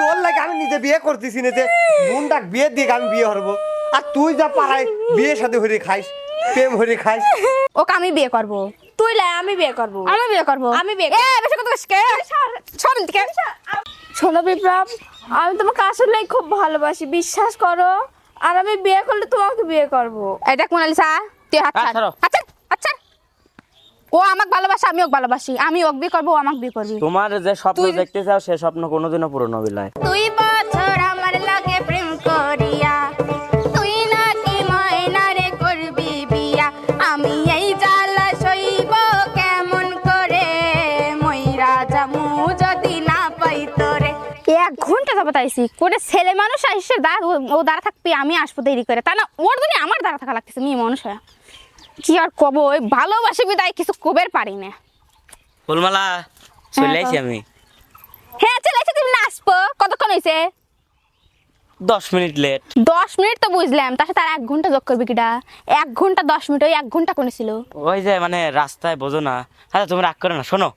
তোর লাগে আমি নিজে বিয়ে করতেছি না যে বোনটাক বিয়ে দিয়ে আমি বিয়ে হবো, আর তুই যা পাড়ায় বিয়ে সাথে হরে খাইস, প্রেম হরে খাইস। ওকে আমি বিয়ে করব। তুই লাই আমি বিয়ে করব। আমি বিয়ে করব। আমি বিয়ে এ বেশি কথা কইস কে? সর দিকে। শোনো বিপ্লব, আমি তোমাকে আসলে খুব ভালোবাসি, বিশ্বাস করো। আর আমি বিয়ে করলে তোমাকে বিয়ে করব। এই দেখ মোনালিসা, তুই হাত ছাড়। ছাড়ো। আচ্ছা আচ্ছা, ও আমাকে ভালোবাসে, আমি ওকে ভালোবাসি। আমি ওকে বিয়ে করবো, ও আমাকে বিয়ে করবি। তোমার যে স্বপ্ন দেখতে চাও সে স্বপ্ন কোনোদিনও পূরণ হবে না। তুই বছর আমার লাগে প্রেম করিয়া, তুই নাকি ময়নারে করবি বিয়া। আমি এই জ্বালা সইব কেমন করে, মইরা জামু যদি না পাই তোরে। 1 ঘন্টা যাবত আইসি করে ছেলে মানুষ আইসে ও দাঁড়া থাকবি, আমি আসবো দেরি করে। তা না ওর জন্য আমার দাঁড়া থাকা লাগতেছে, মেয়ে মানুষ হয়ে। কি আর কব, ওই ভালোবাসবি তাই কিছু কবের পারি না। ফুলমালা চলে আইছি আমি। হ্যাঁ চলে এসে তুমি না আসবো, কতক্ষণ হয়েছে? 10 মিনিট লেট। 10 মিনিট তো বুঝলাম, তার সাথে আর 1 ঘন্টা যোগ করবি কিটা? 1 ঘন্টা 10 মিনিট, ওই 1 ঘন্টা কোনে ছিল? ওই যে মানে রাস্তায় বোঝো না। আচ্ছা তুমি রাগ করো না, শোনো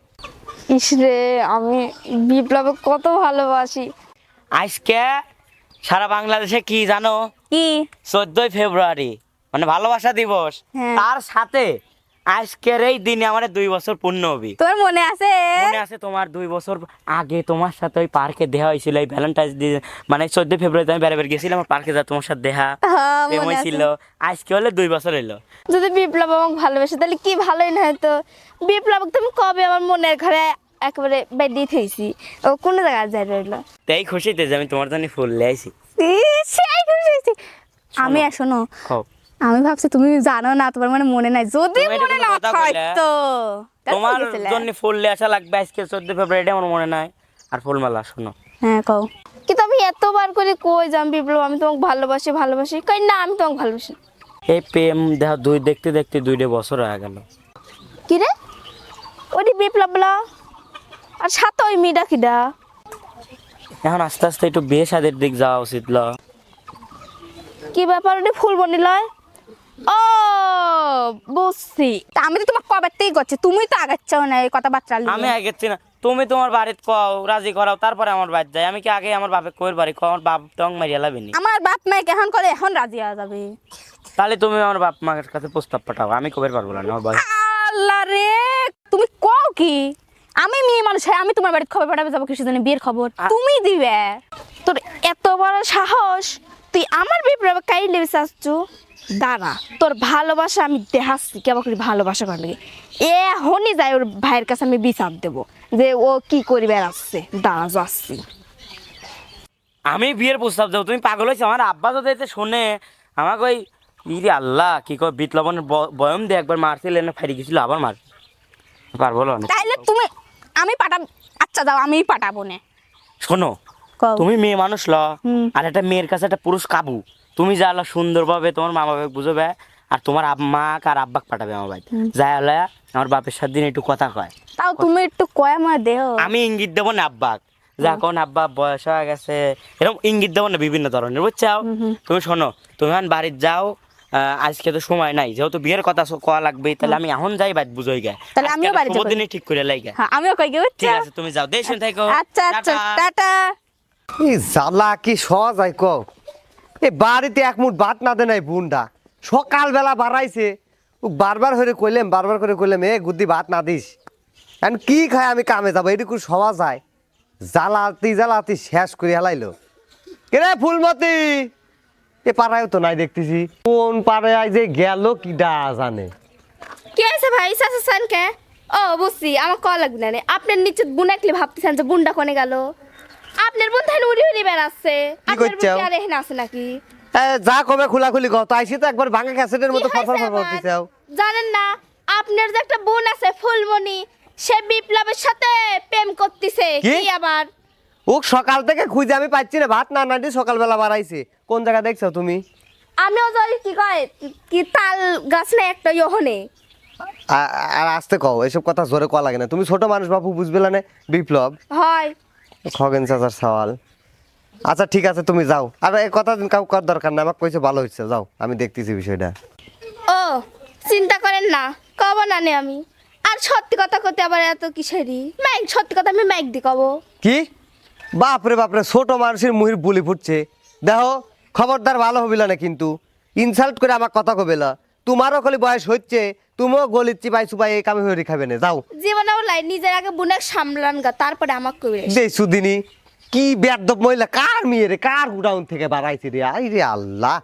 ইসরে, আমি বিপ্লবকে কত ভালোবাসি। আজকে সারা বাংলাদেশে কি জানো? কি? 14ই ফেব্রুয়ারি মানে ভালোবাসা দিবস। হ্যাঁ। তার সাথে আজকের এই দিনে আমার 2 বছর পূর্ণ হবে। তোর মনে আছে? মনে আছে তোমার 2 বছর আগে তোমার সাথে ওই পার্কে দেখা হয়েছিল, এই ভ্যালেন্টাইন্স ডে মানে 14 ফেব্রুয়ারিতে আমি বেড়াবেড় গেছিলাম পার্কে, যা তোমার সাথে দেখা হ্যাঁ, প্রেম মনে আছে। হয়েছিল। আজকে হলে 2 বছর হইলো। যদি বিপ্লব আমাকে ভালোবাসে তাহলে কি ভালোই না হয়তো। বিপ্লবকে তুমি কবে আমার মনের ঘরে একেবারে বেডিয়ে থইছি, ও কোন জায়গায় যাই রইলো। তাই খুশিতে যে আমি তোমার জন্য ফুল নিয়ে আইছি। সেই খুশি হয়েছি আমি। আর শোনো, খাও। আমি ভাবছি তুমি জানো না, তোমার মানে মনে নাই। যদি তুমি এটা মনে কোনো না কথা হয় কইলে? তো তাহলে তোমার ঠিক আছে। জন্য ফুল নিয়ে আসা লাগবে আজকে 14 ফেব্রুয়ারি, আমার মনে নাই। আর ফুলমালা শোনো, হ্যাঁ কও। কিন্তু আমি এতবার করে কই যাম বিপ্লব আমি তোমাকে ভালোবাসি ভালোবাসি, কই না আমি তোমাকে ভালোবাসি না। এই প্রেম দেখা দেখতে দেখতে 2 বছর হয়ে গেল। কি রে ওটি বিপ্লব বলা, আর সাথে ওই মিডা কিডা? এখন আস্তে আস্তে একটু বিয়ে শাদীর দিক যাওয়া উচিত ল। কি ব্যাপার ওটি ফুল বনি লয়? ও বুঝছি। তা আমি তো তোমার কবে থেকেই করছি, তুমি তো আগাচ্ছাও না এই কথাবার্তা। আমি আগে না, তুমি তোমার বাড়িতে কও, রাজি করাও, তারপরে আমার বাড়ি যাই। আমি কি আগে আমার বাপে কইর বাড়ি কও, আমার বাপ টং মারিয়া লাবিনি। আমার বাপ মাকে এখন করে এখন রাজি হয়ে যাবে। তাহলে তুমি আমার বাপ মায়ের কাছে প্রস্তাব পাঠাও, আমি কবের পারবো না আমার বাড়ি। আল্লাহ রে, তুমি কও কি? আমি মেয়ে মানুষ, আমি তোমার বাড়িতে খবর পাঠাবে যাবো কিছু জানি বিয়ের খবর তুমি দিবে? তোর এত বড় সাহস, তুই আমার বিপ্লব কাইলে বিশ্বাসছু? দাঁড়া, তোর ভালোবাসা আমি দেখাচ্ছি কেমন করে ভালোবাসা করলে। এ হনি যায় ওর ভাইয়ের কাছে আমি বিচার দেবো যে ও কি করি বেড়াচ্ছে। দাঁড়া যাচ্ছি। আমি বিয়ের প্রস্তাব দেবো, তুমি পাগল হয়েছো? আমার আব্বা যদি এতে শোনে আমাকে ওই ইরে আল্লাহ কি কয় বিপ্লবনের বয়ম দিয়ে একবার মারছিল, এনে ফাইরে গেছিল, আবার মার পারবো না। তাইলে তুমি আমি পাঠাবো। আচ্ছা যাও, আমি পাঠাবো না। শোনো, কও। তুমি মেয়ে মানুষ ল, হুম। আর একটা মেয়ের কাছে একটা পুরুষ কাবু। তুমি যা হলো সুন্দরভাবে তোমার মা বাবাকে বুঝবে, আর তোমার মাক আর আব্বাক পাঠাবে আমার বাড়িতে। যা হলো আমার বাপের সাথে দিন একটু কথা কয়। তাও তুমি একটু কয় আমার দেহ। আমি ইঙ্গিত দেবো না আব্বাক, যা কোন আব্বা বয়স হয়ে গেছে, এরকম ইঙ্গিত দেবো না বিভিন্ন ধরনের, বুঝছাও? তুমি শোনো, তুমি এখন বাড়ির যাও। আজকে তো সময় নাই, যেহেতু বিয়ের কথা কওয়া লাগবে, তাহলে আমি এখন যাই বাড়ি বুঝোই গে। তাহলে আমিও বাড়িতে যাবো। দিনই ঠিক করে লাইগা। হ্যাঁ আমিও কই গেছি। ঠিক আছে তুমি যাও, দেশ থাকো। আচ্ছা আচ্ছা, টাটা। এই জ্বালা কি সহজ হয় কও? এই বাড়িতে এক মুঠ ভাত না দে নাই বুনডা, সকালবেলা বাড়াইছে, ও বারবার করে কইলাম এ গুদ্দি ভাত না দিস। এখন কি খায় আমি কামে যাবো, এটুকু সহজ হয়? জ্বালাতি শেষ করে হেলাইলো। কেরে ফুলমতি, এ পাড়ায় তো নাই দেখতেছি, কোন পাড়ায় যে গেল কি ডা জানে। কি আছে ভাই চাচান কে? ও বুঝছি, আমার কল লাগবে না রে। আপনার নিচে বুন একলি ভাবতেছেন যে বুনটা কোনে গেল? আপনার বোন তাহলে উড়ি উড়ি বেড়াচ্ছে। আপনার বোন করছো? কি আর এখানে আছে নাকি? যা কবে খোলাখুলি কত আইসি তো একবার ভাঙা ক্যাসেটের মতো কি ফরফর হয়েছে ফরফর আবার? দিছাও। জানেন না আপনার যে একটা বোন আছে ফুলমণি, সে বিপ্লবের সাথে প্রেম করতেছে। কি? কি আবার? ও সকাল থেকে খুঁজে আমি পাচ্ছি না, ভাত না নাটি সকালবেলা বাড়াইছে। কোন জায়গা দেখছো তুমি? আমিও যাই কি কয় কি তাল গাছ না একটা ইহনে। আর আসতে কও, এসব কথা জোরে কওয়া লাগে না। তুমি ছোট মানুষ বাপু বুঝবে না বিপ্লব। হয় খগেন চাচার সওয়াল। আচ্ছা ঠিক আছে তুমি যাও, আর এই কথা দিন কাউ করার দরকার না, আমাকে কইছে ভালো হচ্ছে, যাও আমি দেখতেছি বিষয়টা। ও চিন্তা করেন না, কব না নে আমি। আর সত্যি কথা কইতে আবার এত কিসেরই মাইক সত্যি কথা আমি মাইক দি কব কি বাপরে বাপরে, ছোট মানুষের মুহির বুলি ফুটছে। দেখো খবরদার ভালো হবিলা না, কিন্তু ইনসাল্ট করে আমার কথা কবে না। তোমারও খালি বয়স হচ্ছে, তুমিও গলির চিপাই চুপাই এই কামে হয়ে খাবে না, যাও। জীবনে লাই নিজের আগে বুনে সামলান গা, তারপরে আমাকে কইবে। দে সুদিনী, কি বেদব মহিলা, কার মেয়ে রে, কার গুডাউন থেকে বাড়াইছে রে, আই রে আল্লাহ,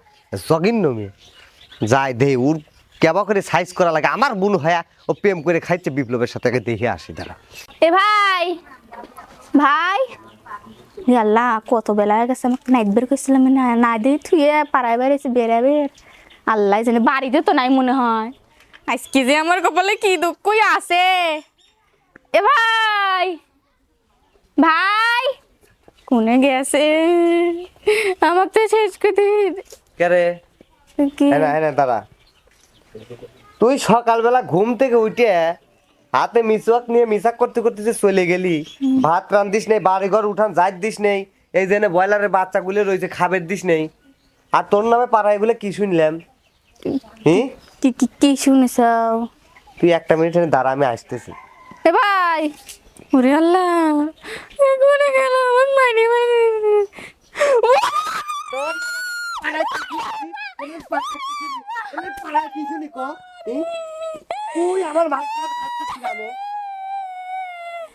জঘন্য মেয়ে। যাই দে ওর কেবা করে সাইজ করা লাগে, আমার বোন হয়া ও প্রেম করে খাইছে বিপ্লবের সাথে, দেখে আসি তারা। এ ভাই ভাই, এ আল্লাহ কত বেলা হয়ে গেছে, আমাকে নাইট বের করছিলাম না, না দিয়ে থুয়ে পাড়ায় বেড়েছি বেড়াবের, আল্লাহ জানে বাড়িতে তো নাই মনে হয়। আজকে যে আমার কপালে কি দুঃখই আছে। এ ভাই ভাই কোনে গেছে, আমাকে তো শেষ করে দিন। কে রে? কি হ্যাঁ হ্যাঁ দাঁড়া, তুই সকালবেলা ঘুম থেকে উঠে হাতে মিসওয়াক নিয়ে মিসাক করতে করতে যে চলে গেলি, ভাত রান্ধিস নেই, বাড়িঘর উঠান যাই দিস নেই, এই জন্য ব্রয়লারের বাচ্চাগুলো রয়েছে খাবার দিস নেই, আর তোর নামে পাড়া এগুলো কি শুনলাম? হুম, কি কি কি শুনেছ? তুই একটা মিনিট এখানে দাঁড়া, আমি আসতেছি। এ ভাই, ওরে আল্লাহ কোনে গেল, আমার মাইনে মাইনে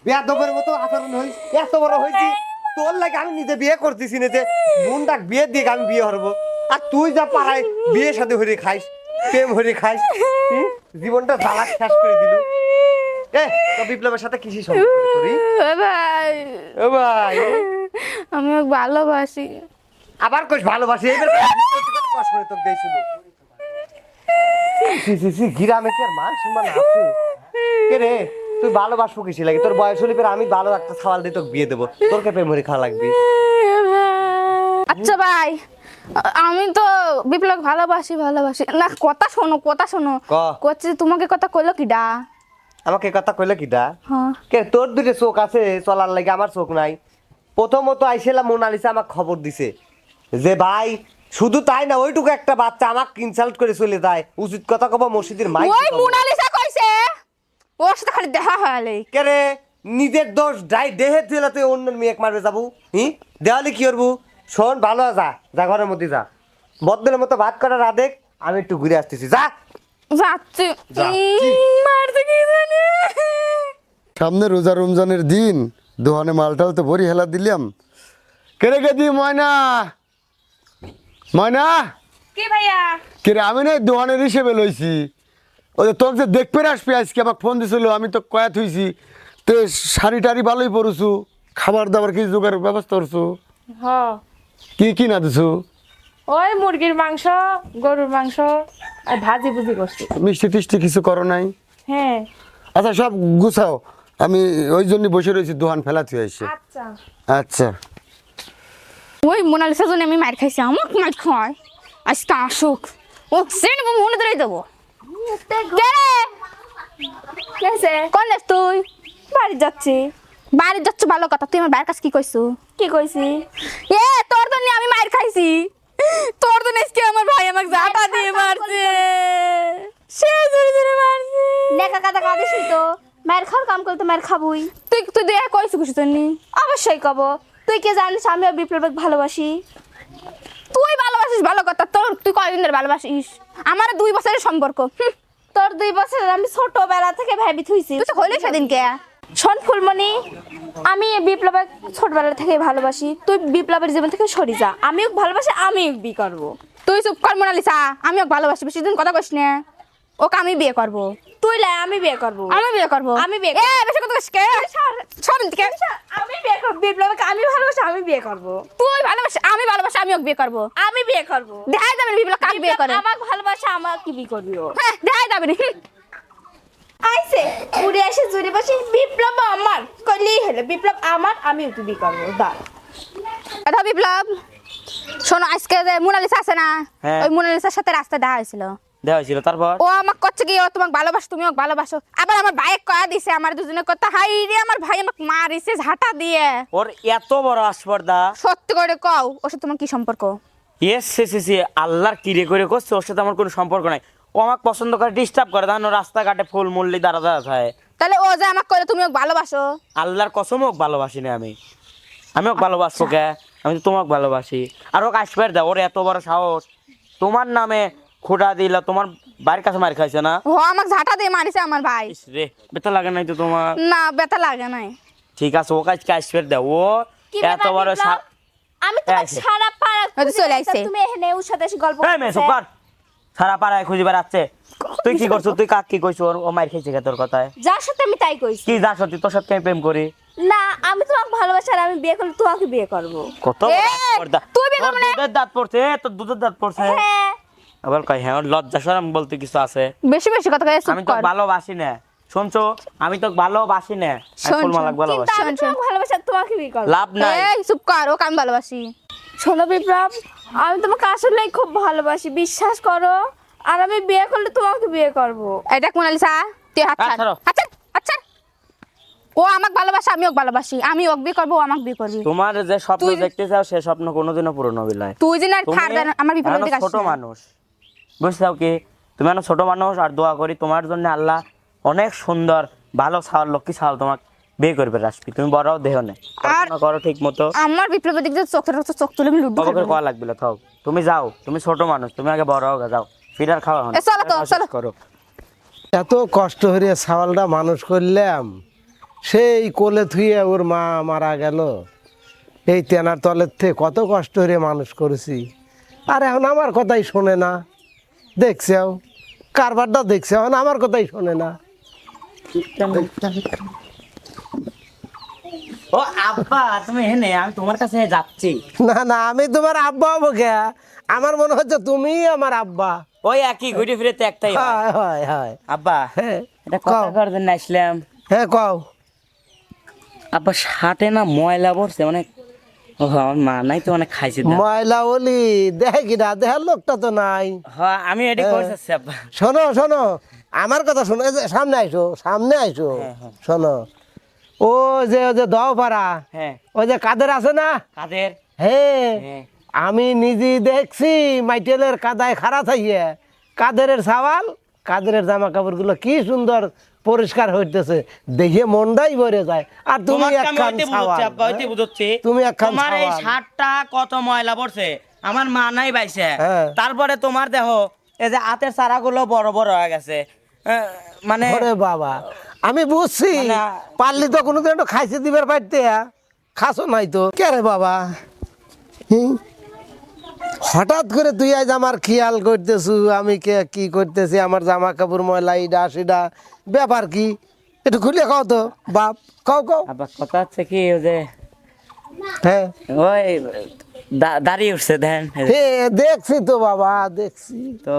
বেয়াদবের মতো আচরণ হইস, এত বড় হয়েছি, তোর লাগে আমি নিজে বিয়ে করতেছি না, যে বোনটা বিয়ে দিয়ে আমি বিয়ে হবো, আর তুই যা পাড়ায় বিয়ের সাথে হরে খাইস, প্রেম হরে খাইস, জীবনটা জ্বালা শেষ করে দিল। এ তো বিপ্লবের সাথে কিসি সম্পর্ক তোর? ভাই ও ভাই, আমি ওকে ভালোবাসি। আবার কইস ভালোবাসি, এইবার কষ্ট করে তোকে দেই শুনো। গ্রামে কি আর মান সম্মান আছে? কে রে, তুই ভালোবাসবো কিসি লাগে? তোর বয়স হলে পরে আমি ভালো একটা সাওয়াল দিয়ে তোকে বিয়ে দেবো, তোর কে প্রেম হরে খাওয়া লাগবে। আচ্ছা ভাই, আমি তো বিপ্লব ভালোবাসি ভালোবাসি না, কথা শোনো কথা শোনো। ক। করছে তোমাকে কথা কইলো কিডা? আমাকে কথা কইলে কিটা? হ্যাঁ কে তোর দুটো চোখ আছে চলার লাগে, আমার চোখ নাই। প্রথমত আইছিলাম মোনালিসা আমাকে খবর দিছে যে ভাই, শুধু তাই না, ওইটুকু একটা বাচ্চা আমাকে ইনসাল্ট করে চলে যায়, উচিত কথা কব মসজিদের মাইক। ওই মোনালিসা কইছে ওর সাথে খালি দেখা হয়ালে। কে রে, নিজের দোষ ডাই দেহে দিলে তুই অন্য মেয়ে মারবে যাবো? দেওয়ালে কি করবো? শোন, ভালো যা, যা ঘরের মধ্যে যা, বদলের মতো ভাত করার আদেক, আমি একটু ঘুরে আসতেছি, যা। যাচ্ছি যাচ্ছি। মারতে কি জানে। সামনে রোজা রমজানের দিন, দোকানে মালটাল তো ভরি হেলা দিলাম। কেরে কে দি ময়না, ময়না কি ভাইয়া? কেরে, আমি না দোকানের হিসেবে লইছি। ওই যে তোকে যে দেখবে আসবি আজকে, আমাকে ফোন দিছিল, আমি তো কয়া থইছি। তো শাড়ি টাড়ি ভালোই পরছু, খাবার দাবার কি জোগাড় ব্যবস্থা করছু? হ, কি কি না দিছু? ওই মুরগির মাংস, গরুর মাংস আর ভাজি ভুজি করছি। মিষ্টি টিষ্টি কিছু করো নাই? হ্যাঁ। আচ্ছা সব গুছাও, আমি ওই জন্য বসে রয়েছি, দোকান ফেলা থুয়ে আসছে। আচ্ছা। আচ্ছা। ওই মোনালিসা জন্য আমি মার খাইছি, আমাকে মার খাওয়ায়। আজকে আসুক, ও সেন মনে ধরে দেবো। কোন যাস তুই? বাড়ি যাচ্ছি। বাড়ি যাচ্ছ ভালো কথা, তুই আমার বাইরের কাছে কি কইছু? কি কইছি? এ তোর জন্য আমি মার খাইছি, তোর জন্য আজকে আমার ভাই আমাকে জাটা দিয়ে মারছে, সে জোরে জোরে মারছে। দেখা কথা কাঁদিস তো, মায়ের খাওয়ার কাম করতে মায়ের খাবুই। তুই তুই তুই কইছু কিছু জন্য? অবশ্যই কব, তুই কে জানিস আমিও বিপ্লবকে ভালোবাসি। তুই ভালোবাসিস ভালো কথা, তোর তুই কয়দিন ধরে ভালোবাসিস? আমার 2 বছরের সম্পর্ক। তোর 2 বছর আমি ছোটবেলা থেকে ভাবি থুইছি। তুই তো হইলি সেদিন কে। শোন ফুলমণি, আমি বিপ্লবকে ছোটবেলা থেকে ভালোবাসি, তুই বিপ্লবের জীবন থেকে সরে যা। আমিও ভালোবাসি, আমিও বিয়ে করবো। তুই চুপ কর মোনালিসা, আমি ওকে ভালোবাসি, বেশি দিন কথা কইস না। ওকে আমি বিয়ে করব। তুই লাই, আমি বিয়ে করবো। আমি বিয়ে করব। আমি বিয়ে এ বেশি কথা কইস কে? সর দিকে। আমি বিয়ে করবো, বিপ্লবকে আমি ভালোবাসি, আমি বিয়ে করবো। তুই ভালোবাসি, আমি ভালোবাসি, আমি ওকে বিয়ে করব। আমি বিয়ে করবো। দেখাই যাবে বিপ্লব কাকে বিয়ে করে। আমাকে ভালোবাসা, আমার কি বিয়ে করবি ও? হ্যাঁ দেখাই যাবে না। আইসে উড়ে এসে জুড়ে বসে, বিপ্লব আমার কইলেই হলো, বিপ্লব আমার, আমি ওকে বিয়ে করবো। দাঁড় কথা বিপ্লব, শোনো, আজকে যে মোনালিসা আছে না, হ্যাঁ। ওই মোনালিসার সাথে রাস্তায় দেখা হয়েছিল। দেওয়া হয়েছিল, তারপর ও আমাকে করছে কি, ও তোমাকে ভালোবাসো, তুমি ওকে ভালোবাসো। আবার আমার ভাইকে কয়া দিছে, আমার দুজনে কথা, হাই রে আমার ভাই আমাকে মারিছে ঝাঁটা দিয়ে। ওর এত বড় আসপর্দা। সত্যি করে কও, ওর সাথে তোমার কি সম্পর্ক? ইয়েস সে আল্লাহর কিরে করে করছে, ওর সাথে আমার কোনো সম্পর্ক নাই। ও আমাকে পছন্দ করে, ডিস্টার্ব করে, তখন ও রাস্তাঘাটে ফুল মূল্যে দাঁড়া থাকে, তাহলে ও যে আমাকে কইলে তুমি ওকে ভালোবাসো? আল্লাহর কসম ওকে ভালোবাসি না আমি ওকে ভালোবাসবো কে? আমি তো তোমাকে ভালোবাসি। আর ওকে আসবার দাও, ওর এত বড় সাহস তোমার নামে খোঁটা দিলা, তোমার বাড়ির কাছে মার খাইছে না? ও আমাকে ঝাঁটা দিয়ে মারিছে আমার ভাই। ইস রে, ব্যথা লাগে নাই তো তোমার? না ব্যথা লাগে নাই। ঠিক আছে, ওকে আজকে আসবার দাও। ও কি এত ব্যাপার বড় বিপ্লব? আমি তোমার আইছে। সারা পাড়া হয়তো খুঁজে চলে বেড়াইছি, আইছে। তুমি এখানে ওর সাথে এসে গল্প এই মেয়ে করতেছে। সুপার, সারা পাড়ায় খুঁজে বেড়াচ্ছে। তুই কি করছো? তুই কাক কি কইছো? ও মার খেয়েছে কে তোর কথায়? যার সাথে আমি তাই কইছি। কি যা সত্যি তোর সাথে আমি প্রেম করি? না আমি তোমাকে ভালোবাসি, আর আমি বিয়ে করলে তোমাকে বিয়ে করব। কত এ, তুই বিয়ে করবি না? দুধের দাঁত পড়ছে, তোর দুধের দাঁত পড়ছে। হ্যাঁ আবার কই হ্যাঁ, ওর লজ্জা শরম বলতে কিছু আছে? বেশি বেশি কথা কয়ে চুপ আমি তো কর। ভালোবাসি না, শুনছো? আমি তো ভালোবাসি না, আমি শোন, ফুলমালাক শোন, ভালোবাসি। কিন্তু আমি তোমাকে ভালোবাসি আর তোমাকে বিয়ে করব। লাভ নাই। এই চুপ কর, ওকে আমি ভালোবাসি। শোনো বিপ্লব, আমি তোমাকে আসলেই খুব ভালোবাসি, বিশ্বাস করো। আর আমি বিয়ে করলে তোমাকে বিয়ে করব। এটা মোনালিসা, তুই হাত ছাড়। ছাড়ো। আচ্ছা আচ্ছা, ও আমাকে ভালোবাসে, আমি ওকে ভালোবাসি। আমি ওকে বিয়ে করবো, ও আমাকে বিয়ে করবি। তোমার যে স্বপ্ন তুই- দেখতে চাও সে স্বপ্ন কোনোদিনও পূরণ হবে না। তুই যে না তুমি খার দেন আমার বিপরীতে এখনো দিকে ছোট মানুষ, বুঝছো কি? তুমি এখন ছোট মানুষ, আর দোয়া করি তোমার জন্য আল্লাহ অনেক সুন্দর ভালো ছাওয়াল, লক্ষ্মী ছাওয়াল তোমাকে বিয়ে করবে রাসপি। তুমি বড় দেহ নেই, পড়াশোনা করো ঠিক মতো। আমার বিপ্লবের দিক দিয়ে চোখ তুলে আমি লুডু কবে করে খেলবো। কয়া লাগবে না, থাও। তুমি যাও, তুমি ছোট মানুষ, তুমি আগে বড় হোক, যাও ফিরার খাওয়া এ, চলো তো, চলো। করো। এত কষ্ট করে ছাওয়ালটা মানুষ করলাম, সেই কোলে থুয়ে ওর মা মারা গেল, এই তেনার তলের থেকে কত কষ্ট করে মানুষ করেছি, আর এখন আমার কথাই শোনে না। দেখছেও কারবারটা, দেখছে এখন আমার কথাই শোনে না। ও আব্বা, তুমি হেনে, আমি তোমার কাছে যাচ্ছি। না না, আমি তোমার আব্বা হবো কে? আমার মনে হচ্ছে তুমি আমার আব্বা। ওই একই ঘুরে ফিরে তো একটাই হয়। হয় হয় হয়। আব্বা, হ্যাঁ এটা কথা কও। করার জন্য আসলাম। হ্যাঁ কও। আব্বা শার্টে না ময়লা পড়ছে অনেক। ও আমার মা নাই তো, অনেক খাইছে তো। ময়লা ওলি দেখে কিনা, দেখার লোকটা তো নাই। হ্যাঁ আমি এটি করতেছি আব্বা। শোনো শোনো, আমার কথা শোনো, এই যে সামনে আইসো, সামনে আইসো। শোনো, ও যে দাও পাড়া, হ্যাঁ, ওই যে কাদের আছে না, কাদের? হ্যাঁ হ্যাঁ। আমি নিজে দেখছি মাইটেলের কাদায় খাড়া থাইয়ে কাদের সাওয়াল, কাদের জামা কাপড় গুলো কি সুন্দর পরিষ্কার হইতেছে, দেখে মনটাই ভরে যায়। আর তুমি তোমাকে আমি একখান ওইতে বুঝাচ্ছি সাওয়াল, আব্বা, ওইতে বুঝাচ্ছি। তুমি একখান তোমার এই সাওয়াল। শার্টটা কত ময়লা পড়ছে, আমার মা নাই বাইছে। হ্যাঁ। তারপরে তোমার দেখো এই যে হাতের চারাগুলো বড় বড় হয়ে গেছে। মানে ওরে বাবা, আমি বুঝছি, মানে- পারলি তো কোনোদিন একটু খাইছে দিবার পারতে, খাসো নাই তো কে রে বাবা? হুম? হঠাৎ করে তুই আজ আমার খেয়াল করতেছু, আমি কে কি করতেছি, আমার জামা কাপড় ময়লা ইডা সিডা, ব্যাপার কি একটু খুলে কও তো বাপ, কও কও। আব্বা কথা হচ্ছে কি, ওই যে হ্যাঁ ওই দাঁড়িয়ে উঠছে দেন। হে দেখছি তো বাবা, দেখছি তো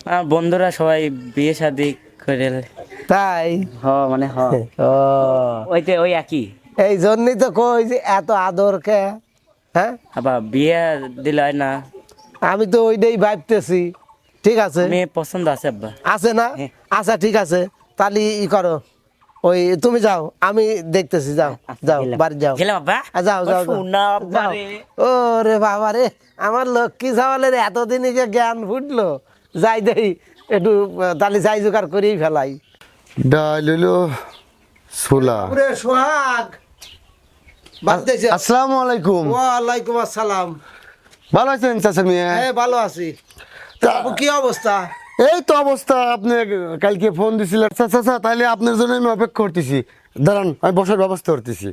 আমার বন্ধুরা সবাই বিয়ে শাদি করে। তাই। মানে ও ওইতে ওই একই। এই জন্যই তো কই যে এত আদর কে। হ্যাঁ আবার বিয়ে দিলে হয় না, আমি তো ওইটাই ভাবতেছি। ঠিক আছে, মেয়ে পছন্দ আছে আব্বা। আছে না? হ্যাঁ। আচ্ছা ঠিক আছে, তাহলে ই করো, ওই তুমি যাও, আমি দেখতেছি, যাও যাও গেলাম। বাড়ি যাও। গেলাম আব্বা। যাও ও যাও সোনা আব্বা যাও। রে। ও রে বাবা রে, আমার লক্ষ্মী সাওয়ালের এতদিনই যে জ্ঞান ফুটলো, যাই দেই একটু তাহলে যাই জোগাড় করেই ফেলাই। ডাল হলো ছোলা। ওরে সোহাগ, আসসালামু আলাইকুম। ওয়ালাইকুম আসসালাম। ভালো আছেন চাচা মিয়া? হ্যাঁ ভালো আছি। তা- আপু, কি অবস্থা? এই তো অবস্থা। আপনি কালকে ফোন দিছিলেন। চাচা তাহলে আপনার জন্য আমি অপেক্ষা করতেছি, দাঁড়ান আমি বসার ব্যবস্থা করতেছি।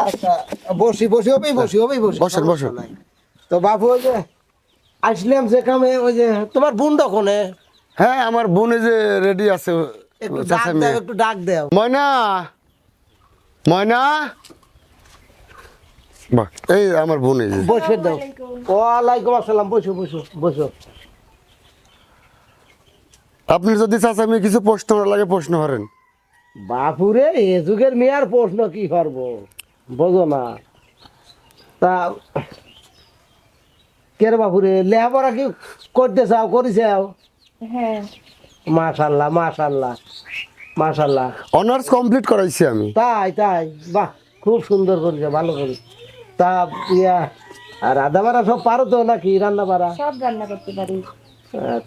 আচ্ছা বসি বসি, হবেই বসি, হবেই বসি, বসেন, সমস্যা বসেন। নাই। তো বাপু, ওই যে আসলাম যে কামে, ওই যে তোমার বোনটা কোনে? হ্যাঁ আমার বোনে যে রেডি আছে একটু ডাক চাচা দাও, মিয়া। একটু ডাক দাও। ময়না, ময়না, বাহ এই আমার বোন এই যে। বসে দাও। ওয়ালাইকুম আসসালাম, বসো বসো বসো। আপনি যদি চাচা মিয়া কিছু প্রশ্ন করা লাগে প্রশ্ন করেন। বাপুরে, এ যুগের মেয়ার প্রশ্ন কি করবো বোঝো না। তা কে রে বাপুরে, লেখাপড়া কি করতে চাও, করিছাও? হ্যাঁ মাশাল্লাহ মাশাল্লাহ মাশাল্লাহ। অনার্স কমপ্লিট করাইছি আমি। তাই তাই, বাহ খুব সুন্দর করেছে, ভালো করে। তা ইয়া, আর রান্না বাড়া সব পারো তো নাকি? রান্না বাড়া সব রান্না করতে পারি।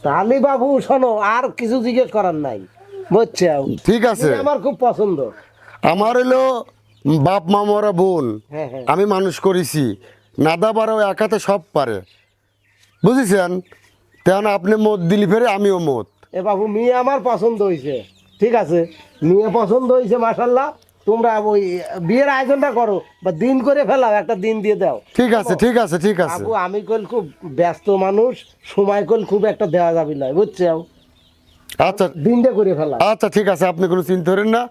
তালি বাবু শোনো, আর কিছু জিজ্ঞেস করার নাই, বুঝছো? ঠিক আছে, তুমি আমার খুব পছন্দ। আমার হলো বাপ মা মরা বোন, হ্যাঁ, হ্যাঁ। আমি মানুষ করেছি, নাদা পারাও একাতে সব পারে, বুঝেছেন? তেমন আপনি মত দিলি ফেরে আমিও মত। এ বাবু মেয়ে আমার পছন্দ হয়েছে, ঠিক আছে, মেয়ে পছন্দ হয়েছে মাশাল্লাহ। তোমরা ওই বিয়ের আয়োজনটা করো বা দিন করে ফেলাও, একটা দিন দিয়ে দাও। ঠিক আছে, ঠিক আছে, ঠিক আছে। বাবু আমি কল খুব ব্যস্ত মানুষ, সময় কল খুব একটা দেওয়া যাবে না, বুঝছো? আচ্ছা দিনটা করে ফেলা। আচ্ছা ঠিক আছে, আপনি কোনো চিন্তা করেন না।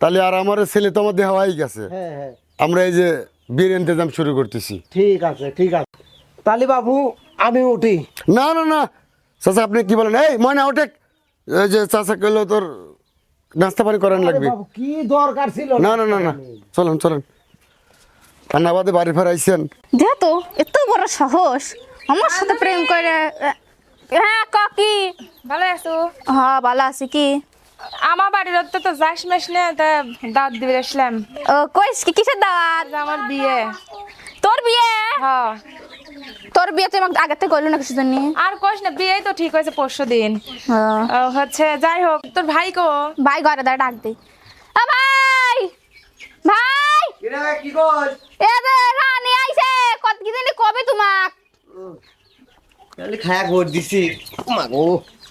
তাহলে আর আমার ছেলে তো আমার দেওয়া হয়ে গেছে, হ্যাঁ হ্যাঁ, আমরা এই যে বিয়ের ইন্তজাম শুরু করতেছি। ঠিক আছে, ঠিক আছে। তালি বাবু আমি উঠি। না না না চাচা, আপনি কি বলেন? এই ময়না ওঠে, এই যে চাচা কইলো তোর নাস্তা পানি করান আরে লাগবে। বাবু কি দরকার ছিল? না না না না, চলেন চলেন, রান্নাবাদে বাড়ি ফেরাইছেন। যেহেতু এত বড় সাহস আমার সাথে প্রেম করে। হ্যাঁ কাকি, ভালো আছো? হ্যাঁ ভালো আছি। কি আমার বাড়ির তো যাস মেশ নে, তা দাওয়াত দিবে আসলাম। ও কইস কি কিসের দাওয়াত? আজ আমার বিয়ে। তোর বিয়ে? হ্যাঁ। তোর বিয়ে তুই আমাকে আগে থেকে করলি না কিছু জানি? আর কইস না, বিয়ে তো ঠিক হয়েছে পরশু দিন। হচ্ছে যাই হোক, তোর ভাই কো? ভাই ঘরে দাঁড়া ডাক দে। ও ভাই, ভাই কি কর? এ দে রানী আইছে, কত কি জানি কবে তোমাক তাহলে খায়া গোর দিছি। মা গো।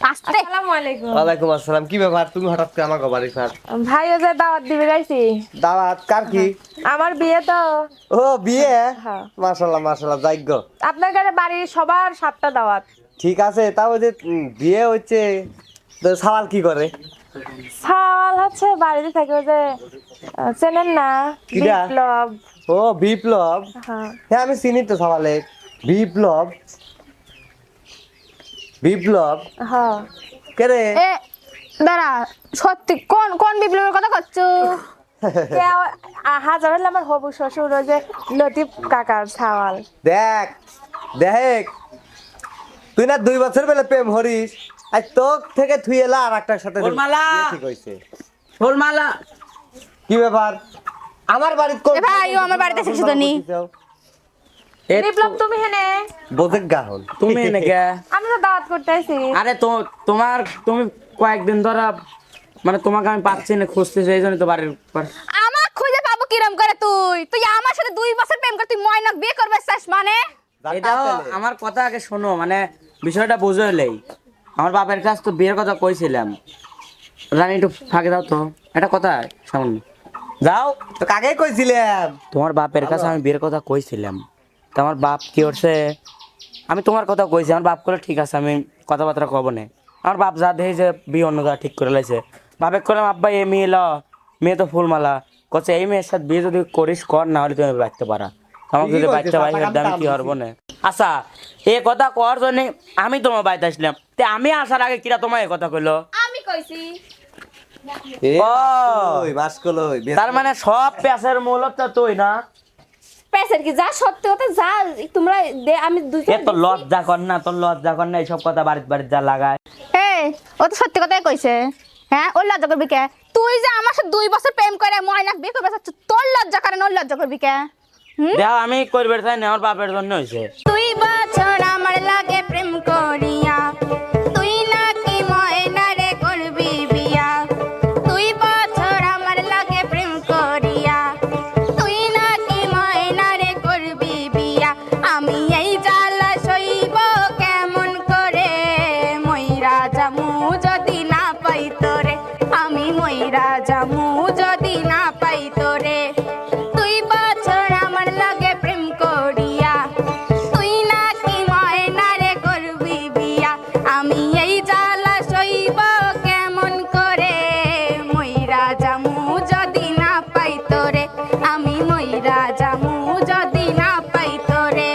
আসতে। আসসালামু আলাইকুম। ওয়ালাইকুম আসসালাম। কি ব্যাপার, তুমি হঠাৎ করে আমার বাড়ি ফের? ভাই ও যে দাওয়াত দিবে যাইছি। দাওয়াত কার কি? আমার বিয়ে তো। ও বিয়ে? হ্যাঁ। মাশাআল্লাহ মাশাআল্লাহ, যাইগ। আপনার ঘরে বাড়ির সবার 7টা দাওয়াত। ঠিক আছে, তাও যে বিয়ে হচ্ছে, তো সওয়াল কি করে? সাল হচ্ছে বাড়িতে থাকে, ওই যে চেনেন না, কিরা? বিপ্লব। ও বিপ্লব, হ্যাঁ। হ্যাঁ আমি চিনি তো সওয়ালে। বিপ্লব, বিপ্লব হ্যাঁ। কে রে? এ দাঁড়া, সত্যি কোন কোন বিপ্লবের কথা করছো? হাজার হলে আমার হবু শ্বশুর, ওই যে লতিফ কাকার ছাওয়াল। দেখ দেখ, তুই না 2 বছর বেলা প্রেম হরিস, আর তোর থেকে থুই এলা আর একটার সাথে ফুলমালা। বিয়ে ঠিক হইছে। ফুলমালা, কি ব্যাপার? আমার বাড়িতে কোন এ ভাই, ও আমার বাড়িতে এসেছে তো নি। বিপ্লব তুমি হেনে? বোঝে গাহন তুমি নাকি? আমি তো দাওয়াত করতে আইছি। আরে তুমি কয়েকদিন ধরে মানে তোমাকে আমি পাচ্ছি না, খুঁজতেছি, এই জন্য তো বাড়ির আমার খুঁজে পাবো কিরম করে? তুই তুই আমার সাথে 2 বছর প্রেম করে তুই ময়নাক বিয়ে করবে চাস মানে? এটাও আমার কথা আগে শোনো, মানে বিষয়টা বুঝলেই। আমার বাপের কাছ তো বিয়ের কথা কইছিলাম, রানী একটু ফাঁকে দাও তো, এটা কথা সামনে যাও তো, কাকে কইছিলাম? তোমার বাপের কাছে আমি বিয়ের কথা কইছিলাম, তো আমার বাপ কি করছে, আমি তোমার কথা কইছি, আমার বাপ করে ঠিক আছে আমি কথাবার্তা কব না। আমার বাপ যা দেখে যে বিয়ে অন্য যা ঠিক করে লাইছে, বাপে করলাম আব্বা এই মেয়ে মেয়ে তো ফুলমালা কচ্ছে, এই মেয়ের সাথে বিয়ে যদি করিস কর, না হলে তুমি বাঁচতে পারা, আমাকে যদি বাচ্চা ভাই আমি কি হরবো না। আচ্ছা এই কথা কর জন্য আমি তোমার বাড়িতে আসলাম, তে আমি আসার আগে কিরা তোমার এই কথা কইলো? আমি কইছি। এ ও। ওই মাসকলই তার মানে সব পেঁচের মূল তো তুই না? পেছের কি যা সত্যি কথা যা তোমরা আমি দুই এ তো লজ্জা কর না, তোর লজ্জা কর না এইসব কথা বাড়িতে বাড়িতে যা লাগায়। এই ও তো সত্যি কথাই কইছে। হ্যাঁ ওর লজ্জা করবি কে? তুই যে আমার সাথে 2 বছর প্রেম করে ময়নাক বিয়ে করবে চাচ্ছ, তোর লজ্জা করে না ওর লজ্জা করবি কে? দেখ আমি করবে চাই না, আমার বাপের জন্য হয়েছে। 2 বছর আমার লাগে প্রেম করিয়া তুই নাকি ময়নারে করবি বিয়া। 2 বছর আমার লাগে প্রেম করিয়া তুই নাকি ময়নারে করবি বিয়া। আমি এই জ্বালা সইব কেমন করে, ময়রা জামু যদি না পাই তোরে, আমি ময়রা জামু যদি না পাই তোরে। 2 বছর আমার লাগে প্রেম করিয়া তুই নাকি ময়নারে করবি বিয়া। আমি এই জ্বালা সইব কেমন করে, ময়রা জামু যদি না পাই তোরে, আমি ময়রা জামু যদি না পাই তোরে।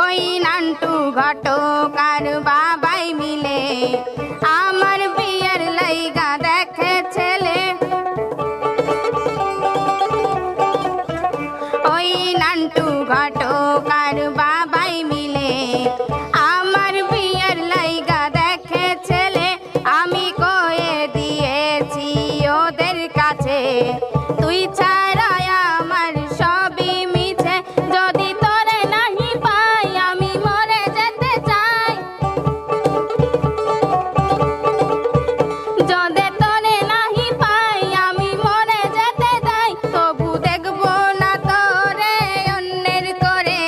ওই নান্টু ঘটক আর বাবাই মিলে আমার বিয়ের লাইগা দেখে ছেলে। ওই নান্টু ঘটক আর বাবাই মিলে আমার বিয়ের লাইগা দেখে ছেলে। আমি কয়ে দিয়েছি ওদের কাছে তুই ছাড়া আমার সবই মিছে। যদি তোরে নাহি পাই আমি মরে যেতে চাই। যদি তোরে নাহি পাই আমি মরে যেতে চাই। তবু দেখবো না তোরে অন্যের করে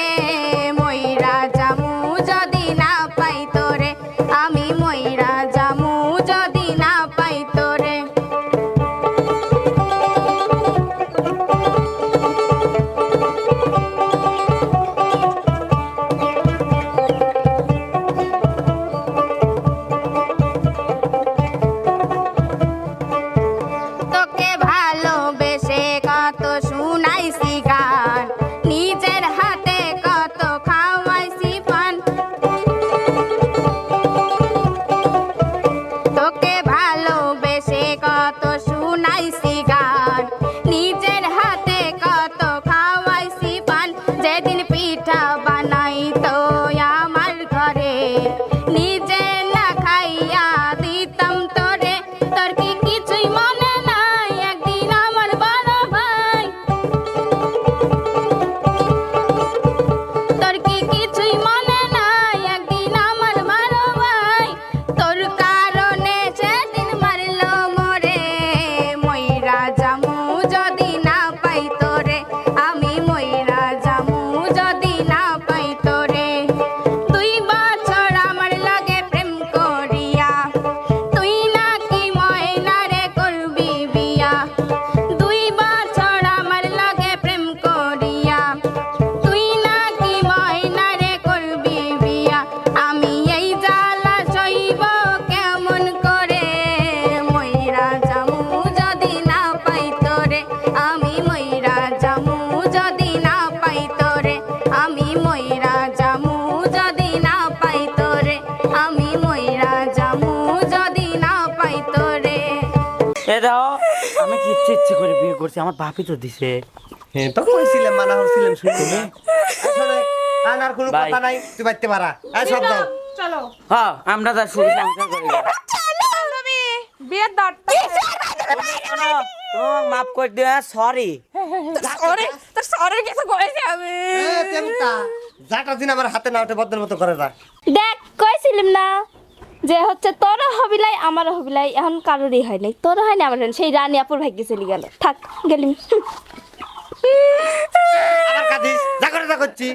মইরা জামু যদি না পাই তোরে। আমি মইরা জামু যদি না পাই তোরে। তোকে ভালোবেসে কত শুনাইছি গান, নিজের হাতে কত খাওয়াইছি পান। তোকে ভালোবেসে কত শুনাইছি গান, নিজের হাতে কত খাওয়াইছি পান। যেদিন পিঠা বানাইতো আমার ঘরে নিজে না খাইয়া দিতাম তোরে। তোর কি কিছুই মনে নাই একদিন আমার বড় ভাই। তোর কি কিছুই মনে নাই একদিন আমার বড় ভাই। তোর কারণে সেদিন মারলো মোরে মইরা জামু যদি না পাই তোরে। আমি মইরা জামু যদি না পাই তোরে। 2 বছর আমার লগে প্রেম করিয়া তুই নাকি ময়নারে করবি বিয়া। 2 বছর আমার লগে প্রেম করিয়া তুই নাকি ময়নারে করবি বিয়া। আমি এই জ্বালা সইব কেমন করে মইরা জামু যদি না পাই তোরে। আমি মইরা জামু যদি না পাই তোরে। আমি মইরা জামু যদি না পাই তোরে। আমি মইরা জামু যদি না পাই তোরে। এ দাও, আমি কি ইচ্ছে করে বিয়ে করছি? আমার বাপই তো দিছে। হ্যাঁ তো কইছিলাম মানা করছিলাম শুনতে না। আসলে আর কোনো ভাই। কথা নাই, তুই বাইতে পারা। এই সব দাও। চলো হ্যাঁ, আমরা তার সুখী সংসার করি। বিয়ের দরটা তোমাকে মাফ করে দিও। সরি। তোর সরের কিছু করেছি আমি। এ তেমটা যাটা দিন আমার হাতে না ওঠে বদ্ধের মতো করে রাখ। দেখ কইছিলাম না যে হচ্ছে তোরও হবিলাই আমারও হবিলাই, এখন কারোরই হয় নাই। তোরও হয় না আমার হয় না। সেই রানী আপুর ভাগ্যে চলে গেল। থাক গেলিম। আমার কাঁদিস যা করে যা করছি।